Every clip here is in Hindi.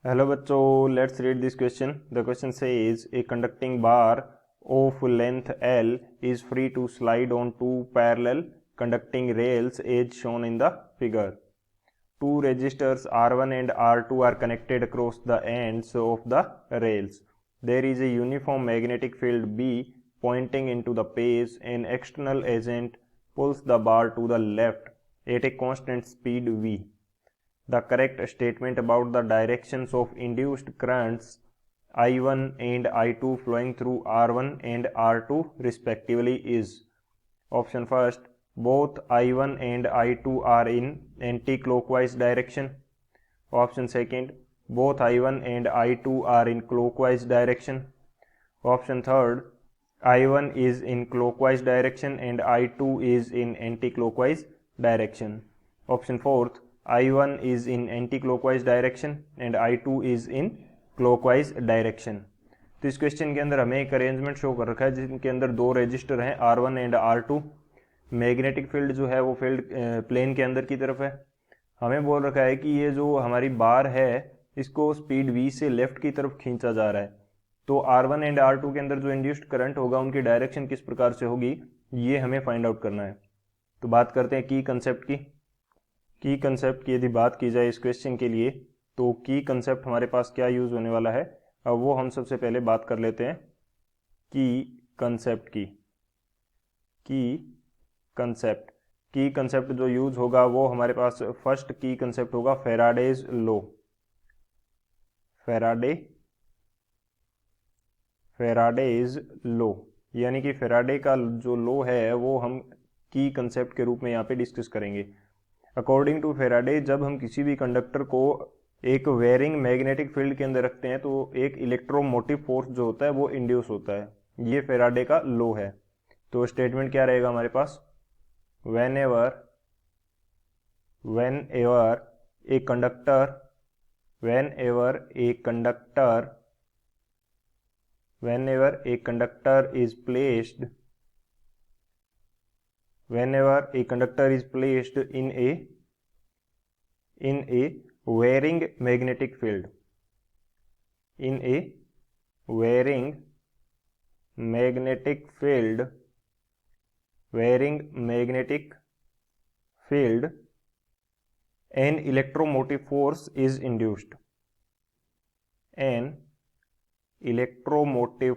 हेलो बच्चों, let's read this question. The question says a conducting bar of length L is free to slide on two parallel conducting rails as shown in the figure. Two resistors R1 and R2 are connected across the ends of the rails. There is a uniform magnetic field B pointing into the page. An external agent pulls the bar to the left at a constant speed V. The correct statement about the directions of induced currents I1 and I2 flowing through R1 and R2 respectively is: option first, both I1 and I2 are in anti-clockwise direction. Option second, both I1 and I2 are in clockwise direction. Option third, I1 is in clockwise direction and I2 is in anti-clockwise direction. Option fourth, I1 is in anti-clockwise direction and I2 is in clockwise direction. तो इस क्वेश्चन के अंदर हमें एक अरेंजमेंट शो कर रखा है जिनके अंदर दो रजिस्टर हैं R1 and R2. Magnetic field जो है वो फील्ड प्लेन के अंदर की तरफ है. हमें बोल रखा है कि ये जो हमारी बार है इसको स्पीड v से लेफ्ट की तरफ खींचा जा रहा है. तो R1 एंड R2 के अंदर जो इंड्यूस्ड करंट होगा उनकी डायरेक्शन किस प्रकार से होगी ये हमें फाइंड आउट करना है. तो बात करते हैं की कंसेप्ट की यदि बात की जाए इस क्वेश्चन के लिए तो की कंसेप्ट हमारे पास क्या यूज होने वाला है. अब वो हम सबसे पहले बात कर लेते हैं की कंसेप्ट की कंसेप्ट जो यूज होगा वो हमारे पास फर्स्ट की कंसेप्ट होगा फैराडेज लो. यानी कि फैराडे का जो लो है वो हम की कंसेप्ट के रूप में यहाँ पे डिस्कस करेंगे. अकॉर्डिंग टू फैराडे जब हम किसी भी कंडक्टर को एक वेरिंग मैग्नेटिक फील्ड के अंदर रखते हैं तो एक इलेक्ट्रोमोटिव फोर्स जो होता है वो इंड्यूस होता है. ये फैराडे का लो है. तो स्टेटमेंट क्या रहेगा हमारे पास, whenever a conductor is placed whenever a conductor is placed in a varying magnetic field an electromotive force is induced. An electromotive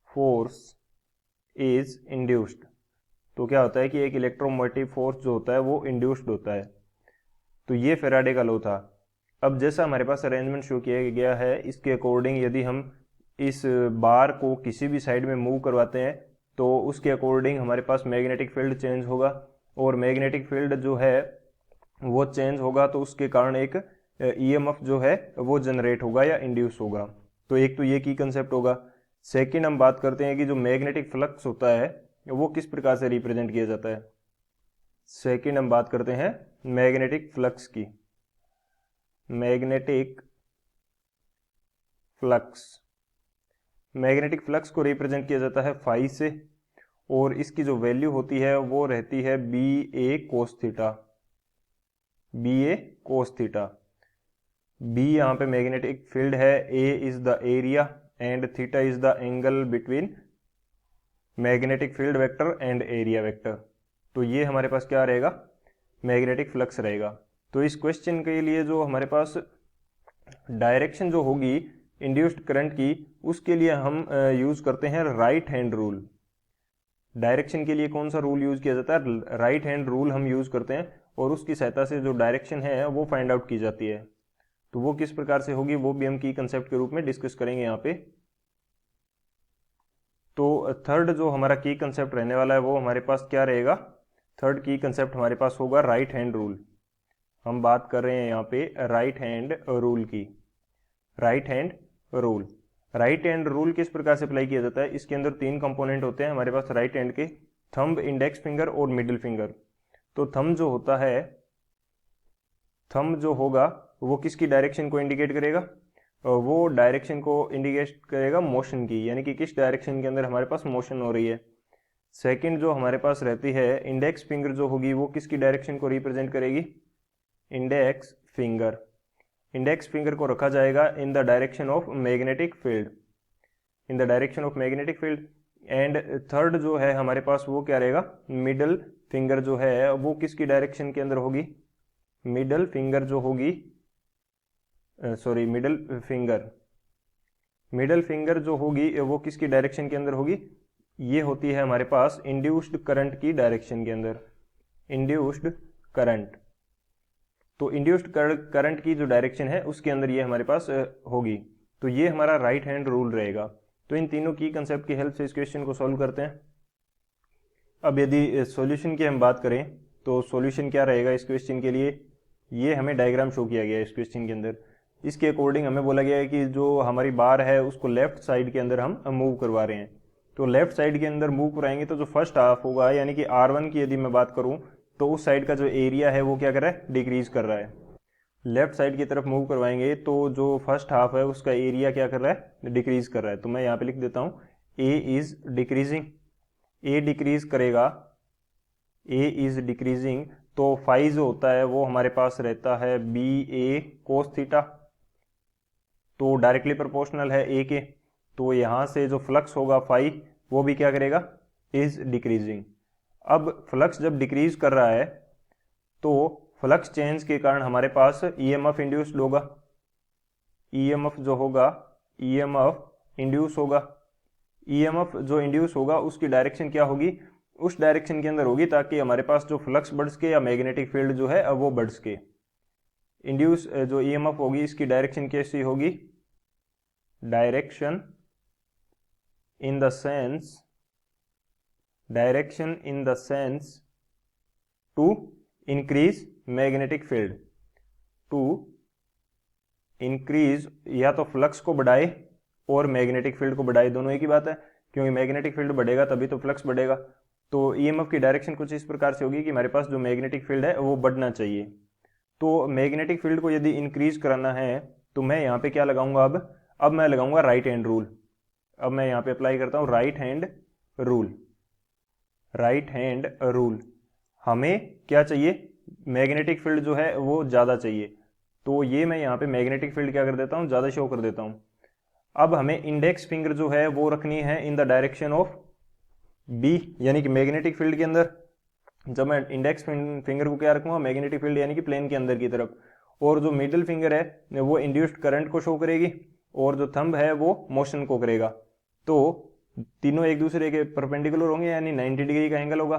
force is induced. तो क्या होता है कि एक इलेक्ट्रोमोटिव फोर्स जो होता है वो इंड्यूस्ड होता है. तो ये फैराडे का लो था. अब जैसा हमारे पास अरेंजमेंट शो किया गया है इसके अकॉर्डिंग यदि हम इस बार को किसी भी साइड में मूव करवाते हैं तो उसके अकॉर्डिंग हमारे पास मैग्नेटिक फील्ड चेंज होगा और मैग्नेटिक फील्ड जो है वो चेंज होगा तो उसके कारण एक ईएमएफ जो है वो जनरेट होगा या इंड्यूस होगा. तो एक तो ये की कंसेप्ट होगा. सेकेंड हम बात करते हैं कि जो मैग्नेटिक फ्लक्स होता है वो किस प्रकार से रिप्रेजेंट किया जाता है. सेकेंड हम बात करते हैं मैग्नेटिक फ्लक्स की. मैग्नेटिक फ्लक्स को रिप्रेजेंट किया जाता है फाई से और इसकी जो वैल्यू होती है वो रहती है B A cos theta. B यहाँ पे मैग्नेटिक फील्ड है, A is the area and theta is the angle between magnetic field vector and area vector. तो ये हमारे पास क्या रहेगा, मैग्नेटिक फ्लक्स रहेगा. तो इस क्वेश्चन के लिए जो हमारे पास डायरेक्शन जो होगी इंड्यूस्ड करंट की उसके लिए हम यूज करते हैं राइट हैंड रूल. डायरेक्शन के लिए कौन सा रूल यूज किया जाता है, राइट हैंड रूल हम यूज करते हैं और उसकी सहायता से जो डायरेक्शन है वो फाइंड आउट की जाती है. तो वो किस प्रकार से होगी वो भी हम की कंसेप्ट के रूप में डिस्कस करेंगे यहाँ पे. तो थर्ड जो हमारा की कंसेप्ट रहने वाला है वो हमारे पास क्या रहेगा, थर्ड की कंसेप्ट हमारे पास होगा राइट हैंड रूल. हम बात कर रहे हैं यहाँ पे राइट हैंड रूल की. राइट हैंड रूल किस प्रकार से अप्लाई किया जाता है, इसके अंदर तीन कंपोनेंट होते हैं हमारे पास राइट हैंड के, थंब, इंडेक्स फिंगर और मिडिल फिंगर. तो थंब जो होगा वो किसकी डायरेक्शन को इंडिकेट करेगा, वो डायरेक्शन को इंडिकेट करेगा मोशन की, यानी कि किस डायरेक्शन के अंदर हमारे पास मोशन हो रही है. सेकंड जो हमारे पास रहती है इंडेक्स फिंगर जो होगी वो किसकी डायरेक्शन को रिप्रेजेंट करेगी, इंडेक्स फिंगर, इंडेक्स फिंगर को रखा जाएगा in the direction of magnetic field, in the direction of magnetic field. And third जो है हमारे पास वो क्या रहेगा, मिडल फिंगर जो है वो किसकी डायरेक्शन के अंदर होगी, मिडल फिंगर जो होगी, सॉरी मिडल फिंगर जो होगी वो किसकी डायरेक्शन के अंदर होगी, ये होती है हमारे पास इंड्यूस्ड करंट की डायरेक्शन के अंदर, इंड्यूस्ड करंट। तो इंड्यूस्ड करंट की जो डायरेक्शन है उसके अंदर ये हमारे पास होगी। तो ये हमारा राइट हैंड रूल रहेगा। तो इन तीनों की कंसेप्ट की हेल्प से इस क्वेश्चन को सॉल्व करते हैं। अब यदि सॉल्यूशन की हम बात करें तो सॉल्यूशन क्या रहेगा इस क्वेश्चन के लिए, ये हमें डायग्राम शो किया गया है इस क्वेश्चन के अंदर। इसके अकॉर्डिंग हमें बोला गया है कि जो हमारी बार है उसको लेफ्ट साइड के अंदर हम मूव करवा रहे हैं। तो लेफ्ट साइड के अंदर मूव कराएंगे तो जो फर्स्ट हाफ होगा यानी कि R1 की यदि मैं बात करूं तो उस साइड का जो एरिया है वो क्या कर रहा है, डिक्रीज कर रहा है। लेफ्ट साइड की तरफ मूव करवाएंगे तो जो फर्स्ट हाफ है उसका एरिया क्या कर रहा है, डिक्रीज कर रहा है। तो मैं यहाँ पे लिख देता हूँ A is decreasing, A decrease करेगा, A इज डिक्रीजिंग, तो फाई जो होता है वो हमारे पास रहता है BA कोस थीटा, तो डायरेक्टली प्रोपोर्शनल है A के। तो यहाँ से जो फ्लक्स होगा फाई वो भी क्या करेगा, इज डिक्रीजिंग। अब फ्लक्स जब डिक्रीज कर रहा है तो फ्लक्स चेंज के कारण हमारे पास EMF इंड्यूस्ड होगा, EMF जो होगा EMF इंड्यूस होगा। EMF जो इंड्यूस होगा उसकी डायरेक्शन क्या होगी, उस डायरेक्शन के अंदर होगी ताकि हमारे पास जो फ्लक्स बढ़ सके या मैग्नेटिक फील्ड जो है वो बढ़ सके। इंड्यूस जो EMF होगी इसकी डायरेक्शन कैसी होगी, direction in the sense, direction in the sense to increase magnetic field, to increase, या तो फ्लक्स को बढ़ाए और मैग्नेटिक फील्ड को बढ़ाए, दोनों एक ही बात है, क्योंकि मैग्नेटिक फील्ड बढ़ेगा तभी तो फ्लक्स बढ़ेगा। तो EMF की डायरेक्शन कुछ इस प्रकार से होगी कि हमारे पास जो मैग्नेटिक फील्ड है वो बढ़ना चाहिए। तो मैग्नेटिक फील्ड को यदि इंक्रीज कराना है तो मैं यहाँ पे क्या लगाऊंगा, अब मैं लगाऊंगा राइट हैंड रूल। अब मैं यहाँ पे अप्लाई करता हूँ right hand rule, right hand rule. हमें क्या चाहिए, मैग्नेटिक फील्ड जो है वो ज़्यादा चाहिए, तो ये मैं यहाँ पे मैग्नेटिक फील्ड क्या कर देता हूँ, ज़्यादा शो कर देता हूँ। अब हमें इंडेक्स फिंगर जो है वो रखनी है in the direction of B, यानी कि मैग्नेटिक फील्ड के अंदर। जब मैं इंडेक्स फिंगर को क्या रखूँगा, मैग्नेटिक फील्ड यानी कि प्लेन के अंदर की तरफ, और जो मिडिल फिंगर है वो इंड्यूस्ड करंट को शो करेगी और जो थंब है वो मोशन को करेगा। तो तीनों एक दूसरे के परपेंडिकुलर होंगे यानी 90 डिग्री का एंगल होगा।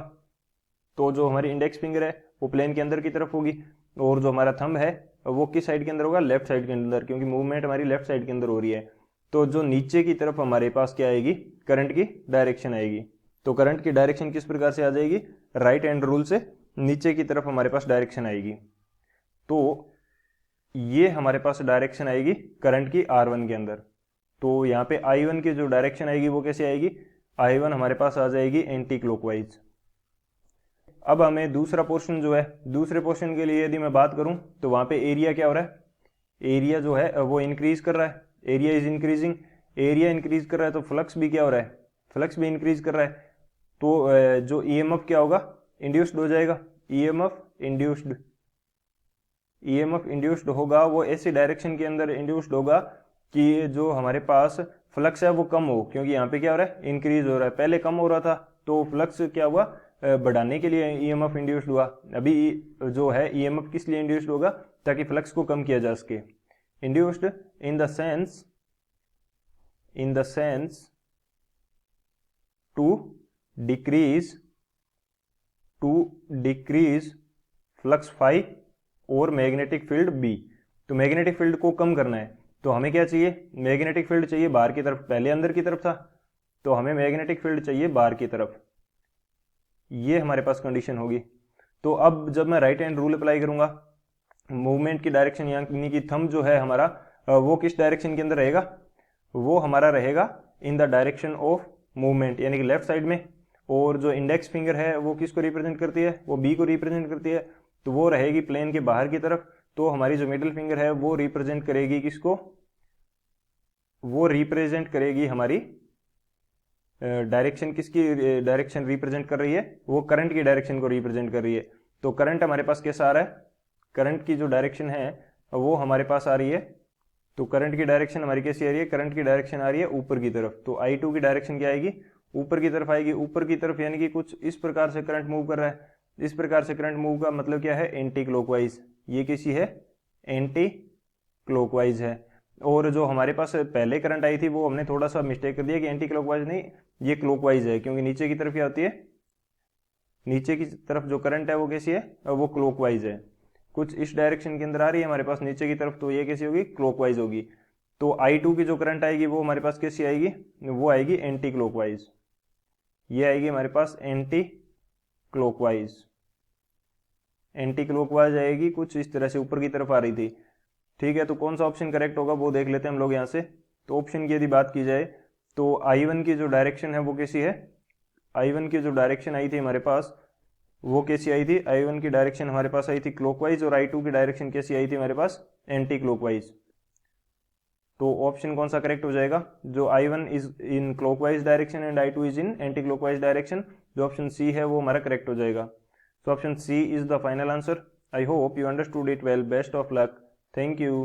तो जो हमारी इंडेक्स फिंगर है वो प्लेन के अंदर की तरफ होगी और जो हमारा थंब है वो किस साइड के अंदर होगा, लेफ्ट साइड के अंदर, क्योंकि मूवमेंट हमारी लेफ्ट साइड के अंदर हो रही है। तो जो नीचे की तरफ हमारे पास क्या आएगी, करंट की डायरेक्शन आएगी। तो करंट की डायरेक्शन किस प्रकार से आ जाएगी, राइट हैंड रूल से नीचे की तरफ हमारे पास डायरेक्शन आएगी। तो ये हमारे पास डायरेक्शन आएगी करंट की R1 के अंदर। तो यहाँ पे I1 की जो डायरेक्शन आएगी वो कैसे आएगी, I1 हमारे पास आ जाएगी एंटी क्लॉकवाइज। अब हमें दूसरा पोर्शन जो है, दूसरे पोर्शन के लिए यदि मैं बात करूं तो वहां पे एरिया क्या हो रहा है, एरिया जो है वो इंक्रीज कर रहा है, area is increasing. Area increase कर रहा है तो फ्लक्स भी क्या हो रहा है, फ्लक्स भी इंक्रीज कर रहा है। तो जो EMF क्या होगा, इंड्यूस्ड हो जाएगा, EMF इंड्यूस्ड, EMF इंड्यूस्ड होगा वो ऐसी डायरेक्शन के अंदर इंड्यूस्ड होगा कि जो हमारे पास फ्लक्स है वो कम हो, क्योंकि यहाँ पे क्या हो रहा है, इंक्रीज हो रहा है। पहले कम हो रहा था तो फ्लक्स क्या हुआ, बढ़ाने के लिए EMF इंड्यूस्ड हुआ। अभी जो है EMF किस लिए इंड्यूस्ड होगा, ताकि फ्लक्स को कम किया जा सके। Induced in the sense, in the sense to decrease flux phi और मैग्नेटिक फील्ड B। तो मैग्नेटिक फील्ड को कम करना है तो हमें क्या चाहिए, मैग्नेटिक फील्ड चाहिए बाहर की तरफ, पहले अंदर की तरफ था तो हमें मैग्नेटिक फील्ड चाहिए बाहर की तरफ, ये हमारे पास कंडीशन होगी। तो अब जब मैं राइट हैंड रूल अप्लाई करूंगा, मूवमेंट की डायरेक्शन यानी कि थंब जो है हमारा वो किस डायरेक्शन के अंदर रहेगा, वो हमारा रहेगा in the direction of movement यानी कि लेफ्ट साइड में। और जो इंडेक्स फिंगर है वो किसको रिप्रेजेंट करती है, वो B को रिप्रेजेंट करती है, तो वो रहेगी प्लेन के बाहर की तरफ। तो हमारी जो मिडिल फिंगर है वो रिप्रेजेंट करेगी किसको, वो रिप्रेजेंट करेगी हमारी डायरेक्शन, किसकी डायरेक्शन रिप्रेजेंट कर रही है, वो करंट की डायरेक्शन को रिप्रेजेंट कर रही है। तो करंट हमारे पास कैसा आ रहा है, करंट की जो डायरेक्शन है वो हमारे पास आ रही है, तो करंट की डायरेक्शन हमारी कैसी आ रही है, करंट की डायरेक्शन आ रही है ऊपर की तरफ, तो I2 की डायरेक्शन क्या आएगी, ऊपर की तरफ आएगी। ऊपर की तरफ यानी कि कुछ इस प्रकार से करंट मूव कर रहा है, इस प्रकार से करंट मूव का मतलब क्या है, एंटी क्लॉकवाइज, ये कैसी है, एंटी क्लॉकवाइज है। और जो हमारे पास पहले करंट आई थी वो हमने थोड़ा सा मिस्टेक कर दिया कि एंटी क्लॉकवाइज नहीं, ये क्लॉकवाइज है, क्योंकि नीचे की तरफ क्या होती है, नीचे की तरफ जो करंट है वो कैसी है, वो क्लॉकवाइज है, कुछ इस डायरेक्शन के अंदर आ रही है हमारे पास नीचे की तरफ, तो ये कैसी होगी, क्लॉकवाइज होगी। तो I2 की जो करंट आएगी वो हमारे पास कैसी आएगी, वो आएगी एंटी क्लॉकवाइज, ये आएगी हमारे पास एंटी क्लॉकवाइज, एंटी क्लॉकवाइज आएगी, कुछ इस तरह से ऊपर की तरफ आ रही थी। ठीक है, तो कौन सा ऑप्शन करेक्ट होगा वो देख लेते हैं हम लोग यहाँ से। तो ऑप्शन की यदि बात की जाए तो I1 की जो डायरेक्शन है वो कैसी है, I1 की जो डायरेक्शन आई थी हमारे पास वो कैसी आई थी, I1 की डायरेक्शन हमारे पास आई थी क्लॉकवाइज, और I2 की डायरेक्शन कैसी आई थी हमारे पास, एंटी क्लॉकवाइज। तो ऑप्शन कौन सा करेक्ट हो जाएगा, जो I1 is in clockwise direction and I2 is in anti clockwise direction, जो ऑप्शन सी है वो हमारा करेक्ट हो जाएगा। So option C is the final answer. I hope you understood it well. Best of luck. Thank you.